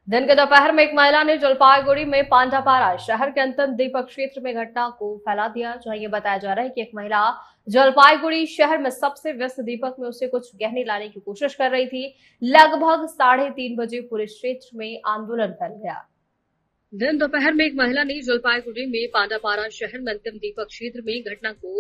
दिन के दोपहर में एक महिला ने जलपाईगुड़ी में पांडापारा शहर के अंतिम दीपक क्षेत्र में घटना को फैला दिया, जहां ये बताया जा रहा है कि एक महिला जलपाईगुड़ी शहर में सबसे व्यस्त दीपक में उसे कुछ गहने लाने की कोशिश कर रही थी। लगभग 3:30 बजे पूरे क्षेत्र में आंदोलन फैल गया। दिन दोपहर में एक महिला ने जलपाईगुड़ी में पांडापारा शहर में अंतिम दीपक क्षेत्र में घटना को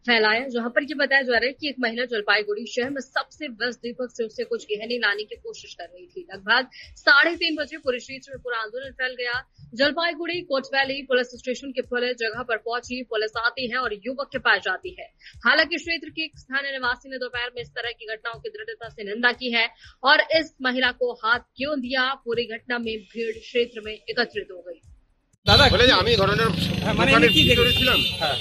फैलाया, जहां पर ये बताया जा रहा है कि एक महिला जलपाईगुड़ी शहर में सबसे व्यस्त दीपक से उससे कुछ गहने लाने की कोशिश कर रही थी। लगभग 3:30 बजे पूरे क्षेत्र में पूरा आंदोलन फैल गया। जलपाईगुड़ी कोतवाली पुलिस स्टेशन की पुलिस जगह पर पहुंची, पुलिस आती है और युवक के पास जाती है। हालांकि क्षेत्र के एक स्थानीय निवासी ने दोपहर में इस तरह की घटनाओं की दृढ़ता से निंदा की है और इस महिला को हाथ क्यों दिया, पूरी घटना में भीड़ क्षेत्र में एकत्रित हो गई। দাদা বলে যে আমি ধরনের দোকানের ভিতরে ছিলাম। হ্যাঁ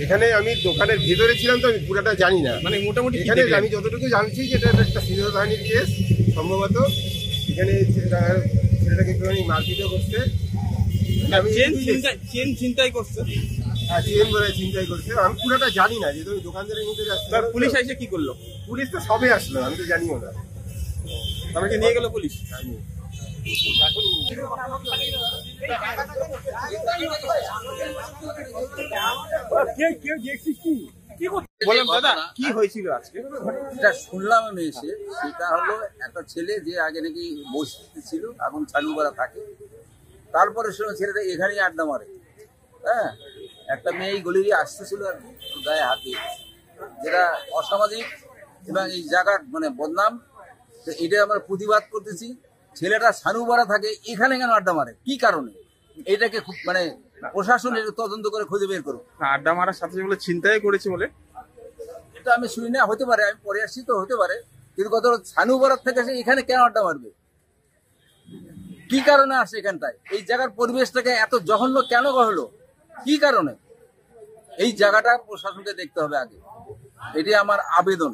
এখানে আমি দোকানের ভিতরে ছিলাম, তো আমি পুরোটা জানি না। মানে মোটামুটি এখানে আমি যতটুকু জানছি যে এটা একটা সিনিয়র বাহিনীর কেস সম্ভবত। এখানে ছেলেটাকে একটুখানি মারপিটও করছে, চেন ছিনতাই করছে। হ্যাঁ চেন বলে ছিনতাই করছে। আমি পুরোটা জানি না, যেহেতু আমি দোকানদারের মধ্যে যাচ্ছি। পুলিশ এসে কি করলো? পুলিশ তো সবে আসলো, আমি তো জানিও না। আমাকে নিয়ে গেল পুলিশ। শুনলাম আমি এসে, সেটা হলো একটা ছেলে যে আগে নাকি বসতে ছিল, এখন চালুপাড়া থাকে। তারপরে শুনে ছেলেটা এখানেই আড্ডা মারে। হ্যাঁ একটা মেয়ে গলি আসতেছিল আর গায়ে হাত দিয়ে, যেটা অসামাজিক এবং এই জায়গার মানে বদনাম। তো এটা আমরা প্রতিবাদ করতেছি। ছেলেটা সানুপাড়া থাকে, এখানে কেন আড্ডা মারে, কি কারণে? এটাকে খুব মানে প্রশাসন তদন্ত করে খুঁজে বের করুক। আড্ডা মারার সাথে বলে ছিনতাই করেছে বলে এটা আমি শুনি না, হতে পারে, আমি পরে আসছি তো হতে পারে। কিন্তু কত সানুপাড়া থেকে সে এখানে কেন আড্ডা মারবে, কি কারণে আসে এখানটায়? এই জায়গার পরিবেশটাকে এত জঘন্য কেন হলো, কি কারণে? এই জায়গাটা প্রশাসনকে দেখতে হবে আগে, এটি আমার আবেদন।